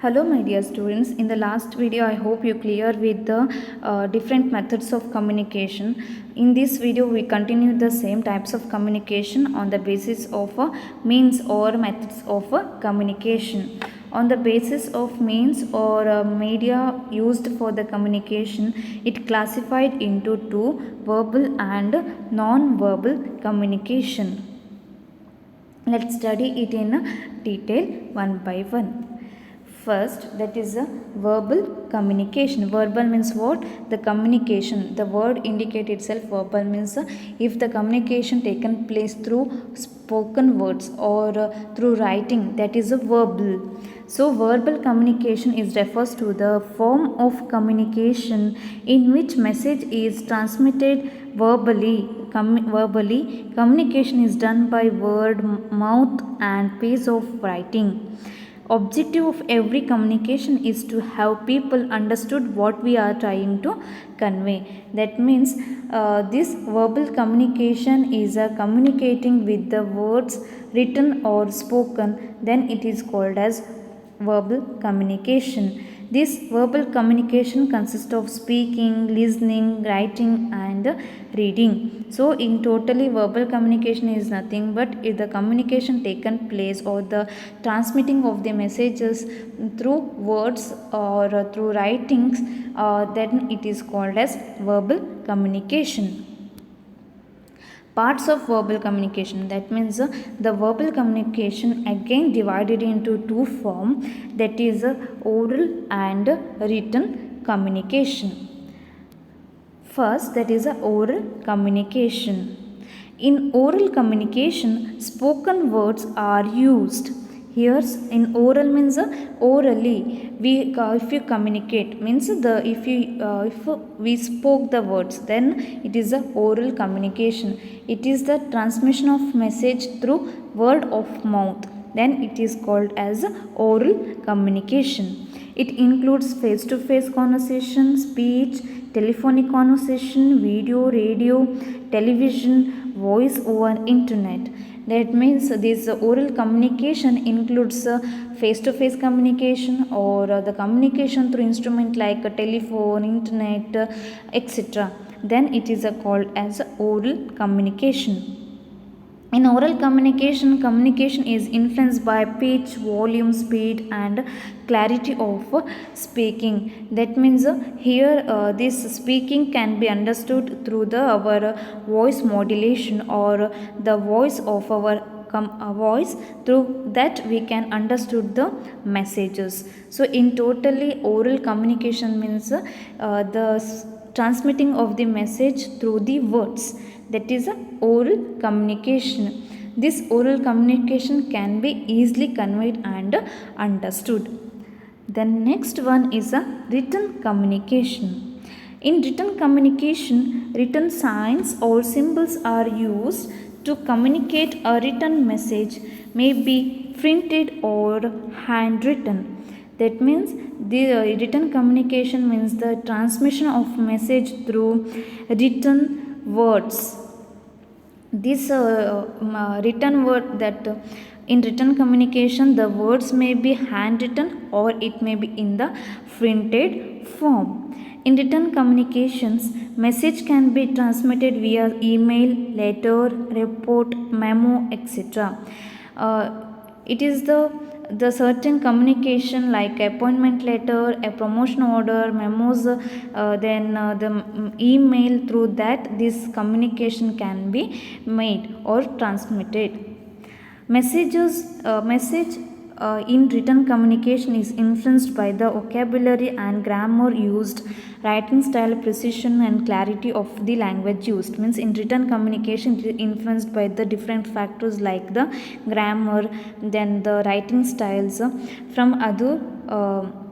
Hello my dear students, in the last video I hope you clear with the different methods of communication. In this video we continue the same types of communication on the basis of means or methods of communication. On the basis of means or media used for the communication, it classified into two, verbal and non-verbal communication. Let's study it in detail one by one. First, that is a verbal communication. Verbal means what? The communication. The word indicate itself. Verbal means if the communication taken place through spoken words or through writing, that is a verbal. So, verbal communication is refers to the form of communication in which message is transmitted verbally. Verbally, communication is done by word, mouth, and piece of writing. Objective of every communication is to have people understood what we are trying to convey. That means this verbal communication is communicating with the words written or spoken, then it is called as verbal communication. This verbal communication consists of speaking, listening, writing, and reading. So, in totally, verbal communication is nothing but if the communication taken place or the transmitting of the messages through words or through writings, then it is called as verbal communication. Parts of verbal communication, that means the verbal communication again divided into two forms, that is oral and written communication. First, that is oral communication. In oral communication, spoken words are used. Here, in oral means orally. If you communicate means if we spoke the words, then it is a oral communication. It is the transmission of message through word of mouth. Then it is called as oral communication. It includes face-to-face conversation, speech, telephonic conversation, video, radio, television, voice over internet. That means this oral communication includes face-to-face communication or the communication through instrument like a telephone, internet, etc. Then it is called as oral communication. In oral communication, communication is influenced by pitch, volume, speed, and clarity of speaking. That means here this speaking can be understood through our voice modulation or the voice of our voice. Through that we can understood the messages. So in totally, oral communication means the transmitting of the message through the words, that is oral communication. This oral communication can be easily conveyed and understood. The next one is a written communication. In written communication, written signs or symbols are used to communicate a written message, may be printed or handwritten. That means the written communication means the transmission of message through written words. This written word, that in written communication the words may be handwritten or it may be in the printed form. In written communications, message can be transmitted via email, letter, report, memo, etc. It is the certain communication like appointment letter, a promotion order, memos, the email. Through that this communication can be made or transmitted. Message in written communication is influenced by the vocabulary and grammar used, writing style, precision and clarity of the language used. Means in written communication it is influenced by the different factors like the grammar, then the writing styles from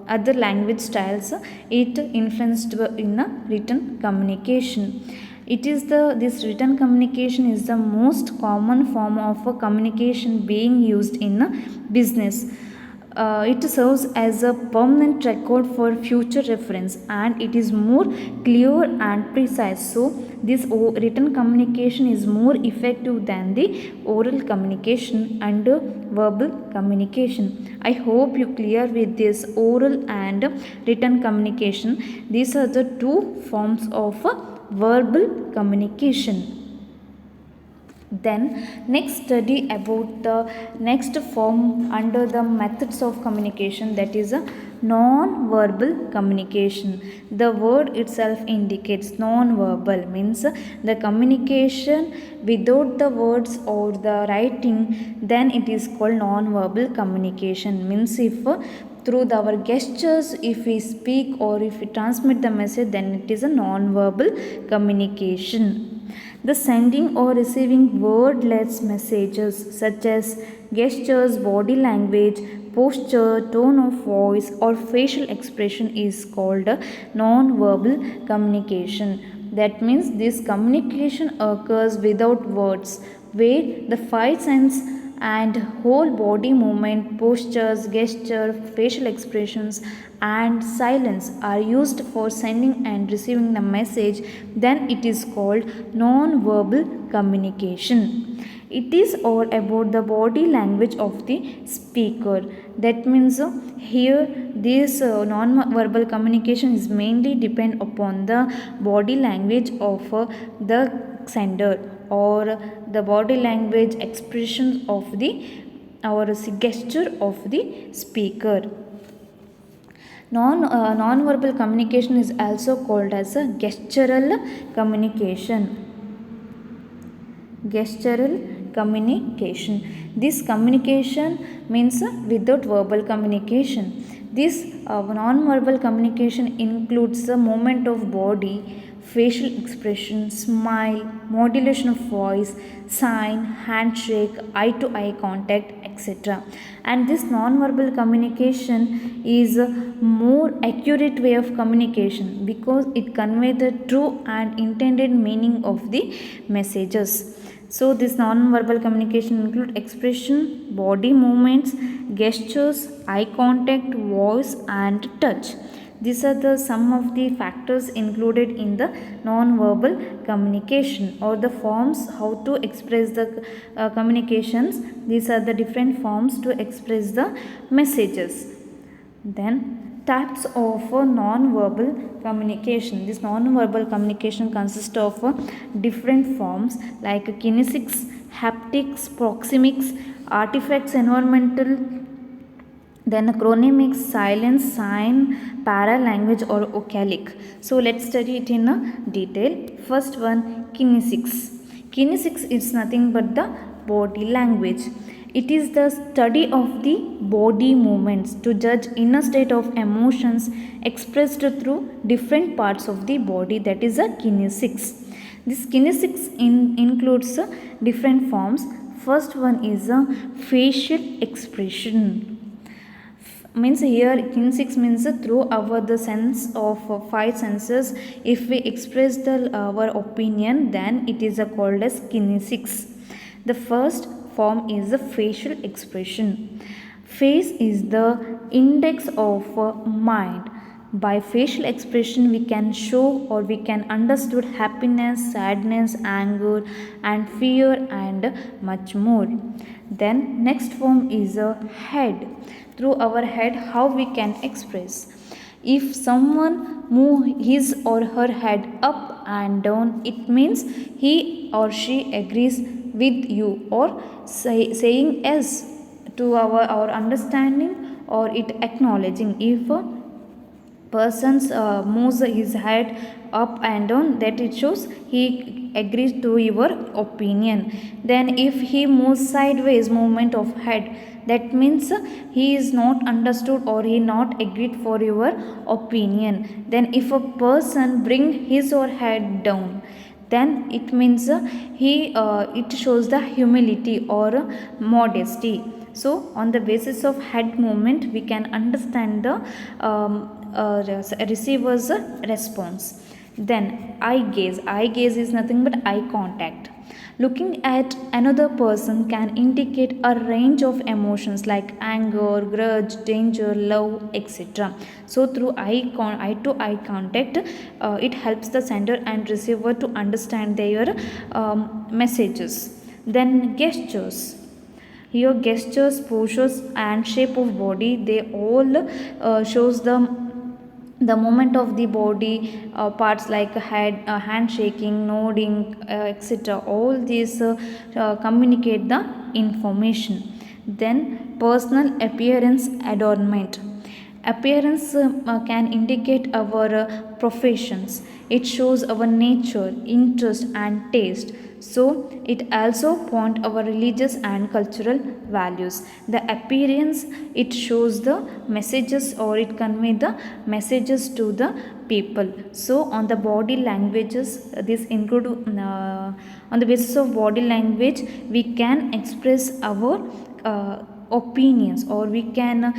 other language styles. It influenced in a written communication. It is this written communication is the most common form of a communication being used in a business. it serves as a permanent record for future reference, and it is more clear and precise. So this written communication is more effective than the oral communication and verbal communication. I hope you clear with this oral and written communication. These are the two forms of verbal communication. Then next study about the next form under the methods of communication, that is a non-verbal communication. The word itself indicates non-verbal means the communication without the words or the writing, then it is called non-verbal communication. Means if through our gestures if we speak or if we transmit the message, then it is a non-verbal communication. The sending or receiving wordless messages such as gestures, body language, posture, tone of voice or facial expression is called non-verbal communication. That means this communication occurs without words, where the five sense and whole body movement, postures, gesture, facial expressions and silence are used for sending and receiving the message, then it is called non-verbal communication. It is all about the body language of the speaker. That means here this non-verbal communication is mainly depend upon the body language of the sender or the body language expressions of the or gesture of the speaker. Non-verbal communication is also called as a gestural communication. Gestural communication. This communication means without verbal communication. This non-verbal communication includes the movement of body, facial expression, smile, modulation of voice, sign, handshake, eye-to-eye contact, etc. And this non-verbal communication is a more accurate way of communication because it conveys the true and intended meaning of the messages. So this non-verbal communication include expression, body movements, gestures, eye contact, voice and touch. These are the some of the factors included in the non-verbal communication or the forms how to express the communications. These are the different forms to express the messages. Then types of non-verbal communication. This non-verbal communication consists of different forms like kinesics, haptics, proxemics, artifacts, environmental, then chronemics, silence, sign, paralanguage or vocalic. So let's study it in detail. First one, kinesics. Kinesics is nothing but the body language. It is the study of the body movements to judge inner state of emotions expressed through different parts of the body, that is a kinesics. This kinesics includes different forms. First one is a facial expression. Means here kinesics means through our the sense of five senses if we express our opinion, then it is called as kinesics. The first form is the facial expression. Face is the index of mind. By facial expression we can show or we can understood happiness, sadness, anger and fear and much more. Then next form is a head. Through our head how we can express. If someone move his or her head up and down, it means he or she agrees with you or saying yes to our understanding or it acknowledging. If a person moves his head up and down, that it shows he agrees to your opinion. Then if he moves sideways movement of head, that means he is not understood or he not agreed for your opinion. Then if a person bring his or head down, then it means it shows the humility or modesty. So on the basis of head movement we can understand the receiver's response. Then eye gaze. Eye gaze is nothing but eye contact. Looking at another person can indicate a range of emotions like anger, grudge, danger, love, etc. So, through eye to eye contact, it helps the sender and receiver to understand their messages. Then, gestures. Here, gestures, postures, and shape of body, they all shows the movement of the body parts like head, hand shaking, nodding, etc. All these communicate the information. Then personal appearance adornment. Appearance can indicate our professions. It shows our nature, interest, and taste. So it also point our religious and cultural values. The appearance, it shows the messages, or it convey the messages to the people. So on the body languages, this include on the basis of body language we can express our opinions, or we can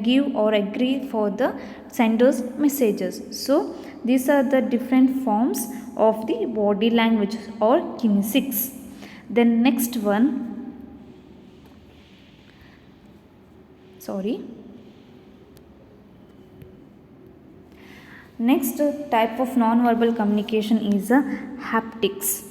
give or agree for the sender's messages. So these are the different forms of the body language or kinesics. Then next one, next type of non-verbal communication is haptics.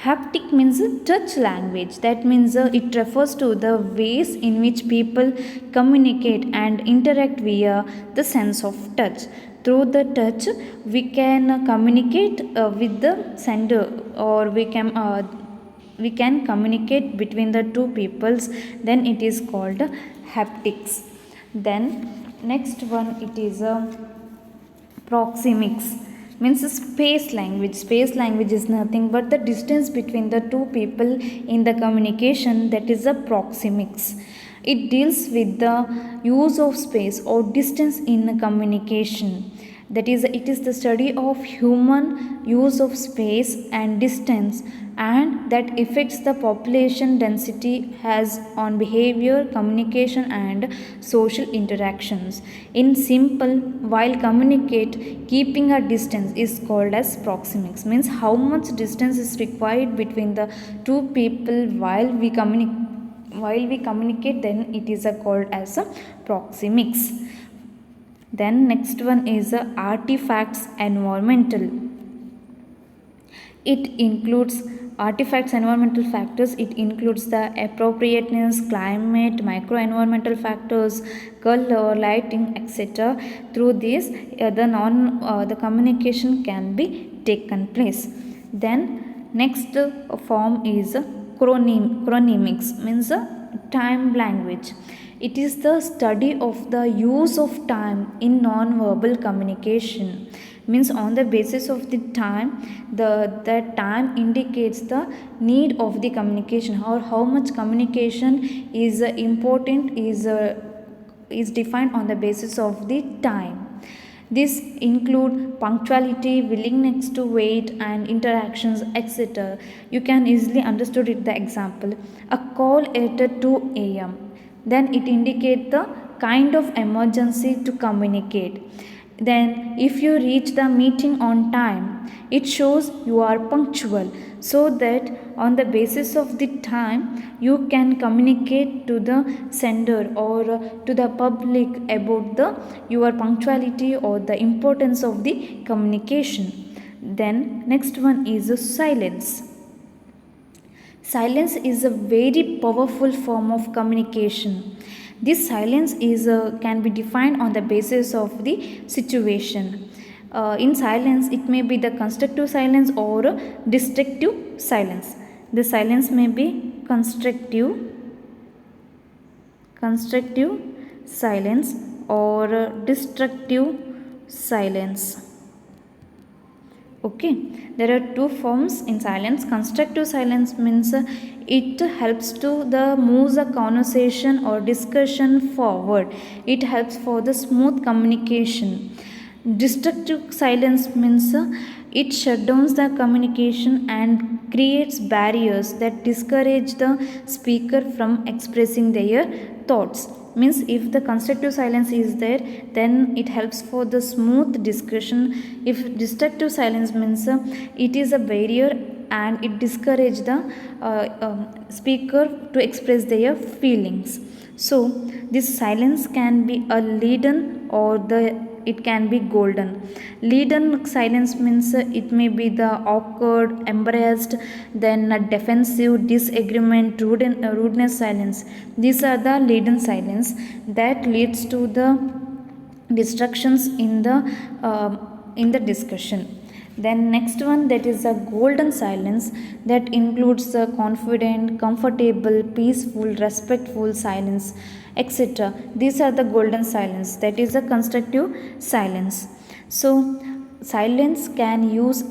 Haptic means touch language. That means it refers to the ways in which people communicate and interact via the sense of touch. Through the touch, we can communicate with the sender, or we can communicate between the two peoples. Then it is called haptics. Then next one, it is proxemics. Means space language is nothing but the distance between the two people in the communication, that is a proxemics. It deals with the use of space or distance in communication. That is, it is the study of human use of space and distance, and that affects the population density has on behavior, communication, and social interactions. In simple, while communicate, keeping a distance is called as proxemics. Means how much distance is required between the two people while we communicate, then it is called as a proxemics. Then next one is artifacts environmental. It includes artifacts environmental factors. It includes the appropriateness, climate, microenvironmental factors, color, lighting, etc. Through this, the communication can be taken place. Then next form is chronemics, means time language. It is the study of the use of time in non-verbal communication. Means on the basis of the time, the time indicates the need of the communication, or how much communication is important is defined on the basis of the time. This include punctuality, willingness to wait, and interactions, etc. You can easily understood it. The example: a call at 2 a.m. Then it indicate the kind of emergency to communicate. Then if you reach the meeting on time, it shows you are punctual. So that on the basis of the time, you can communicate to the sender or to the public about your punctuality or the importance of the communication. Then next one is silence. Silence is a very powerful form of communication. This silence can be defined on the basis of the situation. In silence, it may be the constructive silence or destructive silence. The silence may be constructive silence or destructive silence. Okay, there are two forms in silence. Constructive silence means it helps to the move the conversation or discussion forward. It helps for the smooth communication. Destructive silence means it shuts down the communication and creates barriers that discourage the speaker from expressing their thoughts. Means if the constructive silence is there, then it helps for the smooth discussion. If destructive silence means it is a barrier and it discourages the speaker to express their feelings. So this silence can be a leaden or it can be golden. Leaden silence means it may be the awkward, embarrassed, then a defensive, disagreement, rudeness silence. These are the leaden silence that leads to the distractions in the discussion. Then next one, that is a golden silence, that includes the confident, comfortable, peaceful, respectful silence, etc. These are the golden silence, that is a constructive silence. So silence can use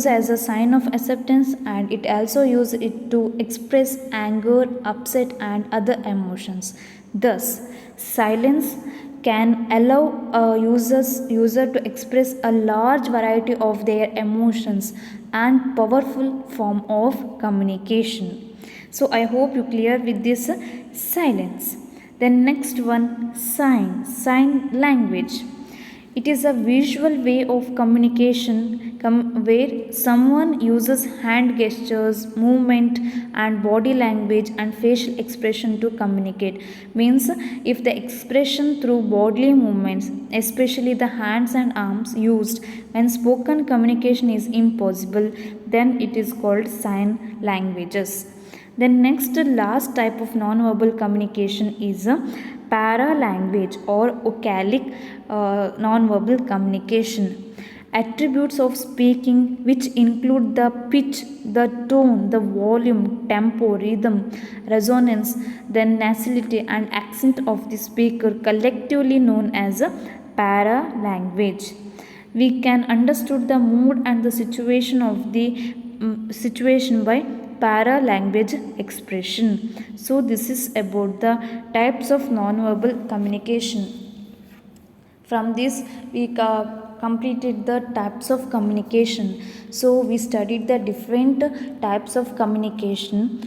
as a sign of acceptance, and it also use it to express anger, upset and other emotions. Thus silence can allow a user to express a large variety of their emotions and powerful form of communication. So I hope you clear with this silence. Then next one, sign language. It is a visual way of communication where someone uses hand gestures, movement, and body language and facial expression to communicate. Means if the expression through bodily movements, especially the hands and arms used when spoken communication is impossible, then it is called sign languages. Then next last type of non-verbal communication is paralanguage or vocalic non-verbal communication. Attributes of speaking which include the pitch, the tone, the volume, tempo, rhythm, resonance, then nasality and accent of the speaker, collectively known as a paralanguage. We can understand the mood and the situation of the situation by paralanguage expression. So this is about the types of non-verbal communication. From this we completed the types of communication. So we studied the different types of communication.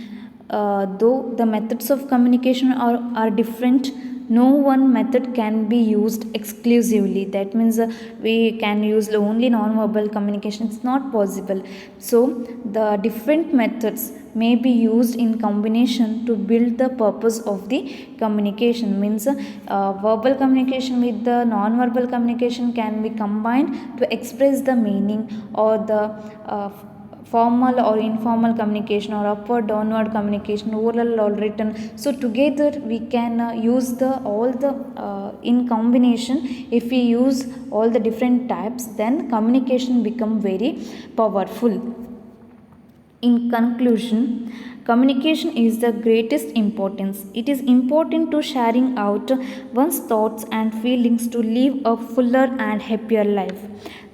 Though the methods of communication are different, no one method can be used exclusively. That means we can use only non-verbal communication. It's not possible. So the different methods may be used in combination to build the purpose of the communication. Means verbal communication with the non-verbal communication can be combined to express the meaning, or the formal or informal communication, or upward downward communication, oral or written. So together we can use the all the in combination. If we use all the different types, then communication become very powerful. In conclusion, communication is the greatest importance. It is important to sharing out one's thoughts and feelings to live a fuller and happier life.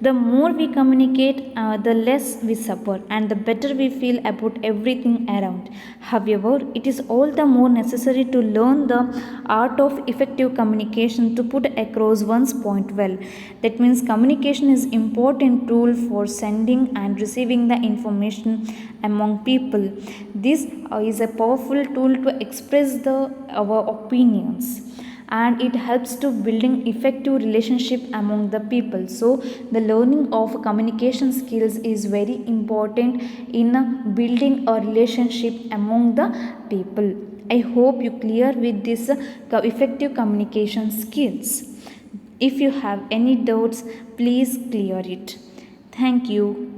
The more we communicate, the less we suffer and the better we feel about everything around. However, it is all the more necessary to learn the art of effective communication to put across one's point well. That means communication is important tool for sending and receiving the information among people. This is a powerful tool to express our opinions, and it helps to building effective relationship among the people. So the learning of communication skills is very important in building a relationship among the people. I hope you clear with this effective communication skills. If you have any doubts, please clear it. Thank you.